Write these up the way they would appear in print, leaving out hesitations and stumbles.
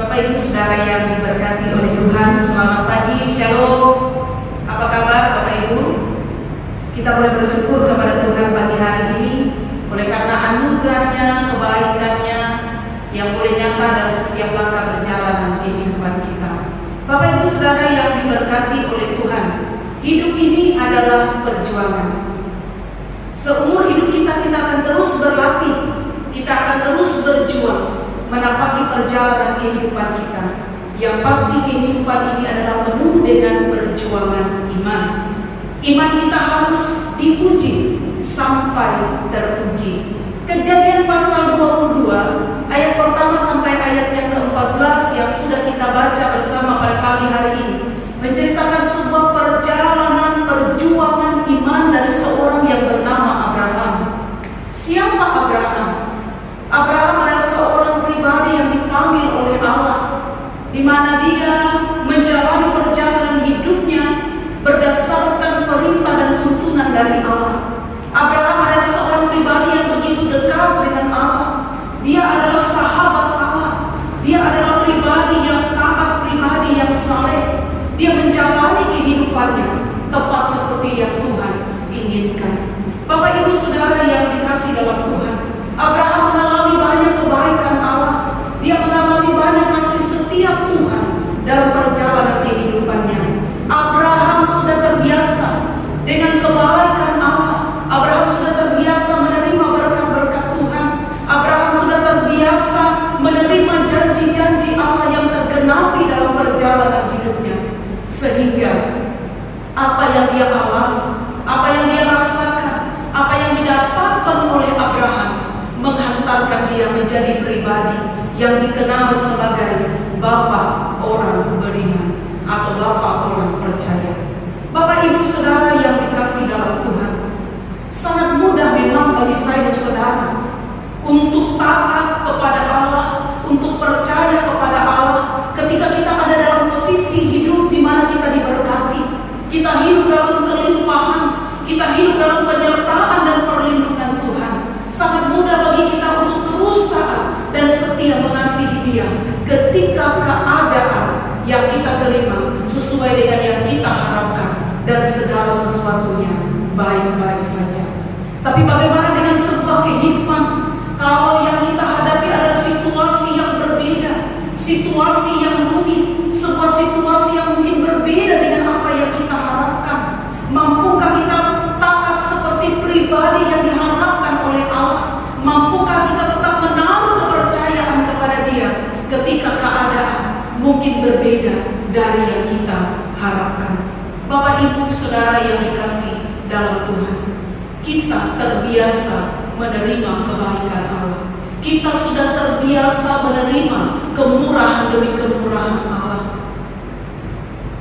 Bapak Ibu Saudara yang diberkati oleh Tuhan, selamat pagi, Shalom. Apa kabar Bapak Ibu? Kita boleh bersyukur kepada Tuhan pagi hari ini oleh karena anugerahnya, kebaikannya yang boleh nyata dalam setiap langkah perjalanan kehidupan kita. Bapak Ibu Saudara yang diberkati oleh Tuhan, hidup ini adalah perjuangan. Seumur hidup kita akan terus berlatih, kita akan terus berjuang menapaki perjalanan kehidupan kita. Yang pasti kehidupan ini adalah penuh dengan perjuangan iman. Iman kita harus diuji sampai teruji. Kejadian pasal 22 ayat pertama sampai ayat yang ke-14 yang sudah kita baca bersama pada pagi hari ini menceritakan sebuah perjalanan perjuangan iman dari seorang yang bernama Abraham. Siapa Abraham? Abraham adalah seorang pribadi yang dipanggil oleh Allah, di mana dia menjalani perjalanan hidupnya berdasarkan perintah dan tuntunan dari Allah. Abraham adalah seorang pribadi yang begitu dekat dengan Allah. Dia adalah sahabat Allah. Dia adalah pribadi yang taat, pribadi yang saleh. Dia menjalani kehidupannya tepat seperti yang Tuhan inginkan. Bapak Ibu Saudara yang dikasihi dalam Tuhan, Abraham mengalami banyak kebaikan Allah. Dia mengalami banyak kasih setia Tuhan dalam perjalanan kehidupannya. Abraham sudah terbiasa dengan kebaikan Allah. Abraham sudah terbiasa menerima berkat-berkat Tuhan. Abraham sudah terbiasa menerima janji-janji Allah yang tergenapi dalam perjalanan hidupnya. Sehingga apa yang dia alami, apa yang dia rasakan, apa yang didapatkan oleh Abraham menghantarkan dia menjadi pribadi yang dikenal sebagai Bapak orang beriman atau Bapak orang percaya. Bapak Ibu Saudara yang dikasihi dalam Tuhan, sangat mudah memang bagi saya dan saudara untuk taat kepada Allah, untuk percaya kepada Allah ketika kita ada dalam posisi hidup di mana kita diberkati, kita hidup dalam kelimpahan, kita hidup dalam penyertaan dan perlindungan Tuhan. Sangat mudah bagi kita untuk terus taat dan setia mengasihi Dia ketika keadaan yang kita terima sesuai dengan yang kita harapkan dan segala sesuatunya baik-baik saja. Tapi bagaimana dengan sebuah kehidupan kalau yang kita hadapi adalah situasi yang berbeda, situasi yang rumit, sebuah situasi yang mungkin berbeda dengan apa yang kita harapkan? Mampukah kita taat seperti pribadi yang diharapkan oleh Allah? Mampukah kita tetap menaruh kepercayaan kepada Dia ketika keadaan mungkin berbeda dari yang kita harapkan? Bapak Ibu Saudara yang dikasihi dalam Tuhan, kita terbiasa menerima kebaikan Allah. Kita sudah terbiasa menerima kemurahan demi kemurahan Allah.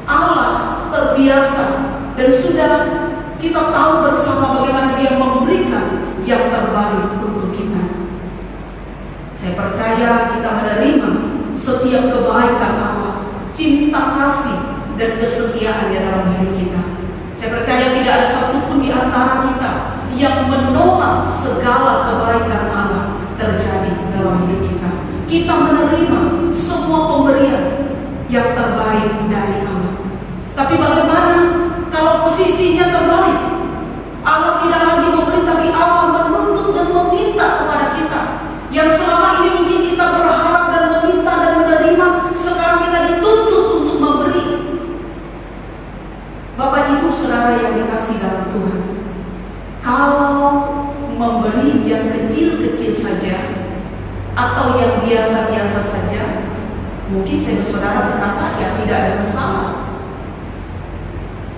Allah terbiasa dan sudah kita tahu bersama bagaimana Dia memberikan yang terbaik untuk kita. Saya percaya kita menerima setiap kebaikan Allah, cinta kasih dan kesetiaannya dalam hidup kita. Saya percaya tidak ada satupun di antara kita yang menolak segala kebaikan Allah terjadi dalam hidup kita. Kita menerima semua pemberian yang terbaik dari Allah. Tapi bagaimana kalau posisinya terbalik? Allah tidak lagi memberi, tapi Allah menuntut dan meminta kepada kita. Yang selama ini mungkin kita berharap dan meminta dan menerima, sekarang kita dituntut untuk memberi. Bapak Ibu Saudara yang dikasihi dalam Tuhan, kalau memberi yang kecil-kecil saja atau yang biasa-biasa saja, mungkin saya dan saudara berkata ya tidak ada masalah.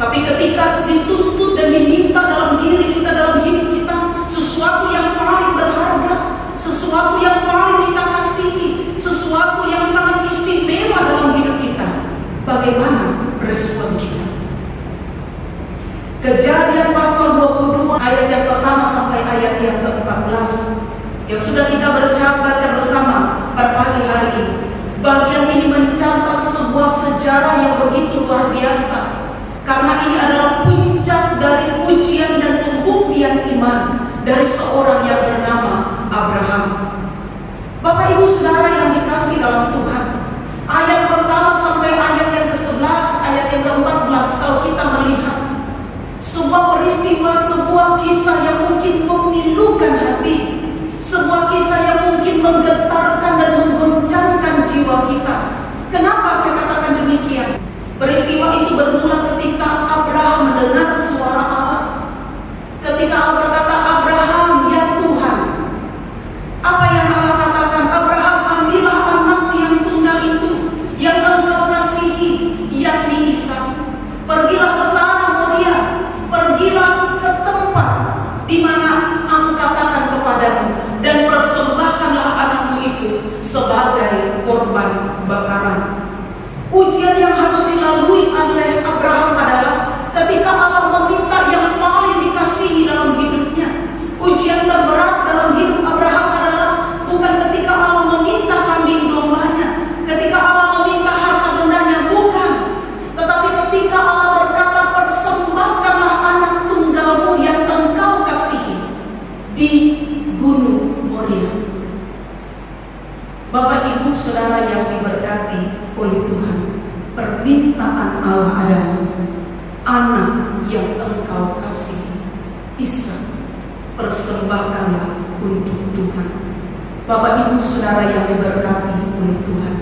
Tapi ketika dituntut dan diminta dalam diri kita, dalam hidup kita, sesuatu yang paling berharga, sesuatu yang paling kita kasihi, sesuatu yang sangat istimewa dalam hidup kita, bagaimana respon kita? Kejadian pasal 22 ayat yang pertama sampai ayat yang ke-14 yang sudah kita baca bersama pada pagi hari ini. Bagian ini mencatat sebuah sejarah yang begitu luar biasa, karena ini adalah puncak dari pujian dan pembuktian iman dari seorang yang bernama Abraham. Bapak Ibu Saudara yang dikasihi dalam Tuhan, Ujian yang harus dilalui oleh Abraham adalah ketika Allah meminta yang paling dikasihi dalam hidupnya. Ujian terberat dalam hidup Abraham adalah bukan ketika Allah meminta kambing dombanya, ketika Allah meminta harta bendanya, bukan. Tetapi ketika Allah berkata, persembahkanlah anak tunggalmu yang engkau kasihi di Gunung Moria. Bapak Ibu Saudara yang diberkati oleh Tuhan, permintaan Allah adalah anak yang engkau kasihi, Ishak, persembahkanlah untuk Tuhan. Bapak Ibu Saudara yang diberkati oleh Tuhan,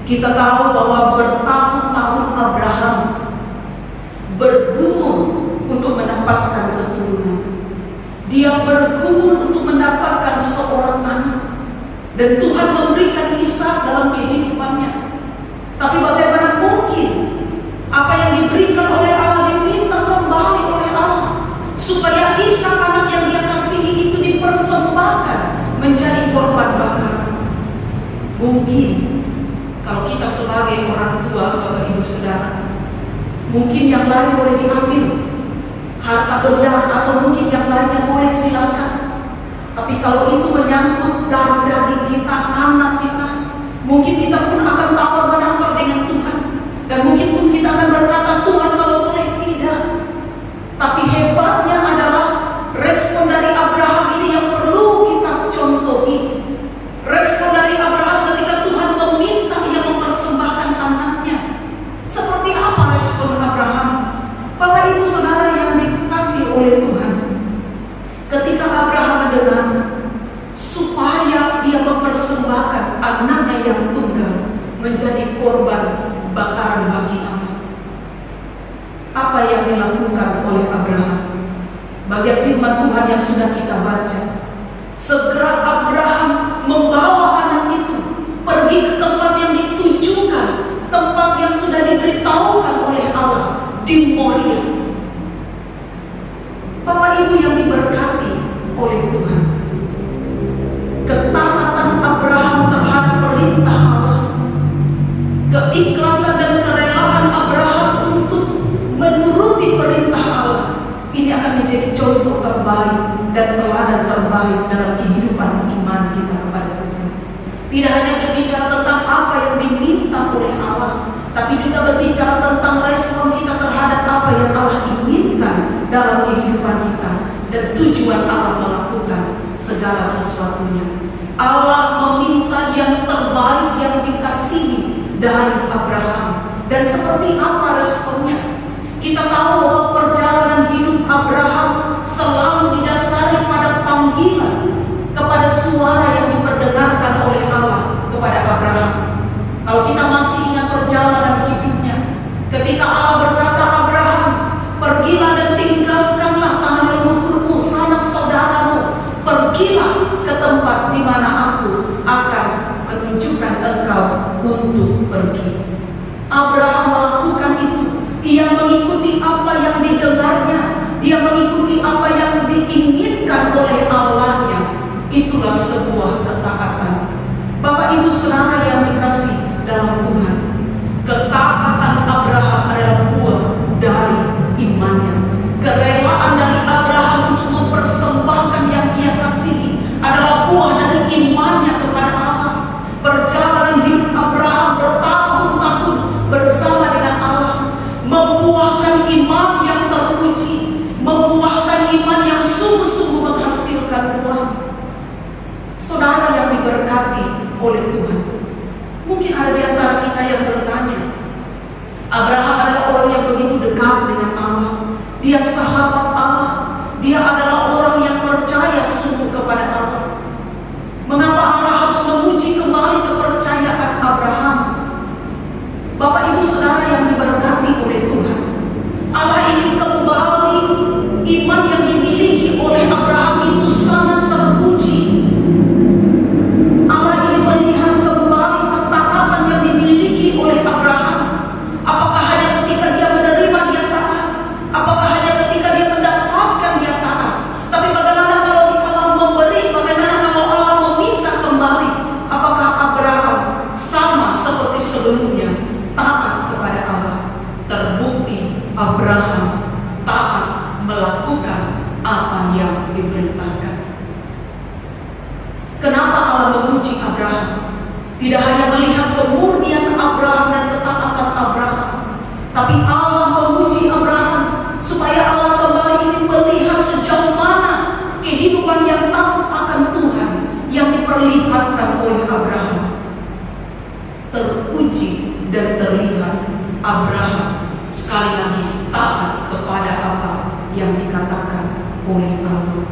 kita tahu bahwa bertahun-tahun Abraham bergumul untuk mendapatkan keturunan. Dia bergumul untuk mendapatkan seorang anak, dan Tuhan memberikan Ishak dalam kehidupannya. Tapi bagaimana mungkin apa yang diberikan oleh Allah diminta kembali oleh Allah, supaya Ishak anak yang dia kasihi itu dipersembahkan menjadi korban bakaran? Mungkin kalau kita sebagai orang tua, Bapak Ibu Saudara, mungkin yang lain boleh diambil, harta benda atau mungkin yang lainnya boleh silakan. Tapi kalau itu menyangkut darah daging kita, anak kita, mungkin kita pun akan tawar-menawar dengan Tuhan. Dan mungkin pun kita akan berkata, Tuhan kalau boleh tidak. Tapi hebatnya adalah respon dari Abraham ini yang perlu kita contohi. Respon dari Abraham ketika Tuhan meminta ia mempersembahkan anaknya. Seperti apa respon Abraham? Bapak Ibu Saudara yang dikasihi oleh Tuhan, ketika Abraham mendengar supaya dia mempersembahkan anaknya yang tunggal menjadi korban bakaran bagi Allah, apa yang dilakukan oleh Abraham? Bagian firman Tuhan yang sudah kita baca, segera Abraham membawa anak itu pergi ke tempat yang ditujukan, tempat yang sudah diberitahukan oleh Allah di Moria. Bapak Ibu yang diberkati oleh Tuhan, ketaatan Abraham terhadap perintah Allah, keikhlasan dan kerelaan Abraham untuk menuruti perintah Allah, ini akan menjadi contoh terbaik dan teladan terbaik dalam kehidupan iman kita kepada Tuhan. Tidak hanya berbicara tentang apa yang diminta oleh Allah, tapi juga berbicara tentang respon kita terhadap apa yang Allah inginkan dalam kehidupan kita dan tujuan Allah melakukan segala sesuatunya. Allah meminta yang terbaik yang dikasihi dari Abraham. Dan seperti apa responnya? Kita tahu bahwa perjalanan hidup Abraham selalu didasari pada panggilan, kepada suara yang diperdengarkan oleh Allah kepada Abraham. Kalau kita masih ingat perjalanan hidupnya, ketika Allah berkata, Abraham, pergilah dan tinggalkanlah tanah leluhurmu, sanak saudaramu, pergilah ke tempat di mana aku akan menunjukkan engkau untuk pergi. Abraham melakukan itu. Ia mengikuti apa yang didengarnya, dia mengikuti apa yang diinginkan oleh Allahnya. Itulah sebuah ketaatan. Bapak Ibu Saudara yang dikasihi dalam Tuhan, ketaatan Abraham adalah buah dari imannya. Kerelaan dari Abraham untuk mempersembahkan yang ia kasihi adalah buah dari imannya kepada Allah. Perjalanan hidup Abraham bertahun-tahun bersama dengan Allah membuahkan iman yang teruji, membuahkan iman yang sungguh-sungguh menghasilkan buah. Saudara yang diberkati oleh Tuhan, mungkin ada di antara kita yang bertanya, Abraham adalah orang yang begitu dekat dengan Allah, dia sahabat Allah, dia adalah orang yang percaya sungguh kepada Allah. Mengapa Allah harus menguji kembali kepercayaan Abraham? Bapak Ibu Saudara yang diberkati oleh Tuhan, Allah ingin kembali iman yang dimiliki oleh Abraham itu sangat teruji. Allah ingin melihat kembali ketaatan yang dimiliki oleh Abraham. Apakah hanya Abraham sekali lagi taat kepada apa yang dikatakan oleh Allah.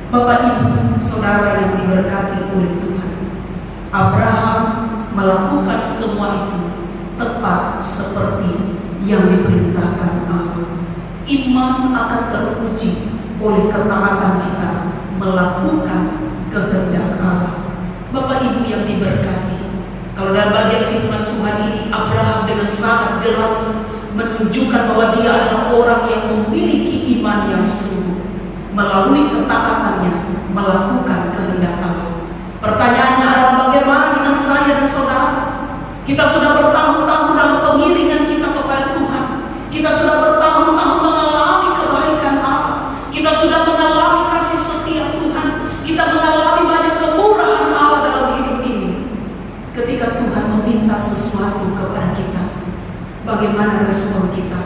Bapak Ibu, saudara yang diberkati oleh Tuhan, Abraham melakukan semua itu tepat seperti yang diperintahkan Allah. Iman akan teruji oleh ketaatan kita melakukan kehendak Allah. Bapak Ibu yang diberkati, kalau dalam bagian firman Tuhan ini Abraham dengan sangat jelas menunjukkan bahwa dia adalah orang yang memiliki iman yang sungguh, melalui ketaatannya melakukan kehendak Allah. Pertanyaannya adalah bagaimana dengan saya dan saudara? Kita sudah bertahun-tahun dalam pengiringan kita kepada Tuhan. Kita sudah bertahun-tahun mengalami kebaikan Allah. Kita sudah mengalami kasih setia Tuhan. Kita mengalami banyak kemurahan Allah dalam hidup ini. Ketika Tuhan meminta sesuatu kepada kita, bagaimana respon kita?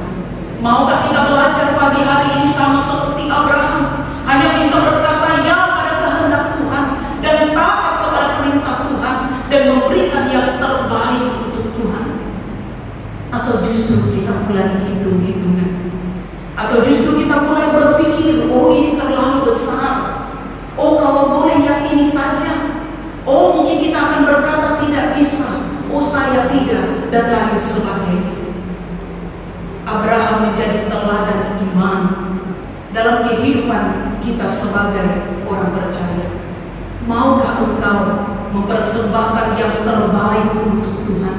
Maukah kita belajar pagi hari ini sama seperti Abraham, hanya bisa berkata ya pada kehendak Tuhan dan taat kepada perintah Tuhan dan memberikan yang terbaik untuk Tuhan? Atau justru kita mulai hitung-hitungan? Atau justru kita mulai berpikir, oh ini terlalu besar, oh kalau boleh yang ini saja, oh mungkin kita akan berkata tidak bisa, oh saya tidak, dan lain sebagainya. Abraham menjadi teladan iman dalam kehidupan kita sebagai orang percaya. Maukah engkau mempersembahkan yang terbaik untuk Tuhan?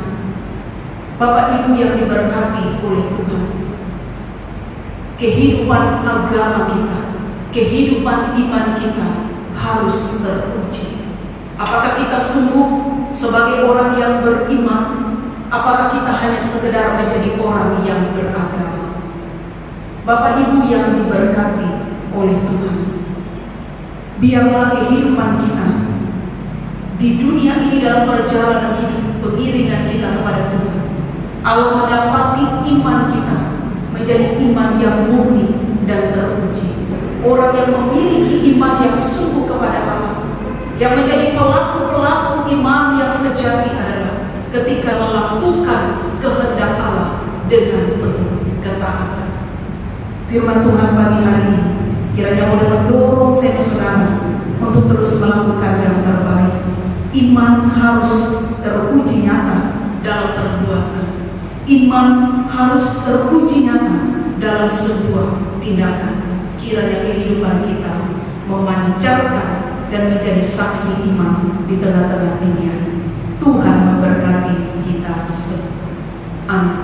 Bapak Ibu yang diberkati oleh Tuhan, kehidupan agama kita, kehidupan iman kita harus teruji. Apakah kita sungguh sebagai orang yang beriman? Apakah kita hanya sekedar menjadi orang yang beragama? Bapak Ibu yang diberkati oleh Tuhan, biarlah kehidupan kita di dunia ini dalam perjalanan hidup pengiringan kita kepada Tuhan, Allah mendapati iman kita menjadi iman yang murni dan teruji. Orang yang memiliki iman yang sungguh kepada Allah, yang menjadi pelaku-pelaku iman yang sejati adalah ketika melakukan kehendak Allah dengan penuh ketaatan. Firman Tuhan pagi hari ini kiranya boleh mendorong saya saudara untuk terus melakukan yang terbaik. Iman harus teruji nyata dalam perbuatan. Iman harus teruji nyata dalam sebuah tindakan. Kiranya kehidupan kita memancarkan dan menjadi saksi iman di tengah-tengah dunia ini. Tuhan memberkati kita semua. Amin.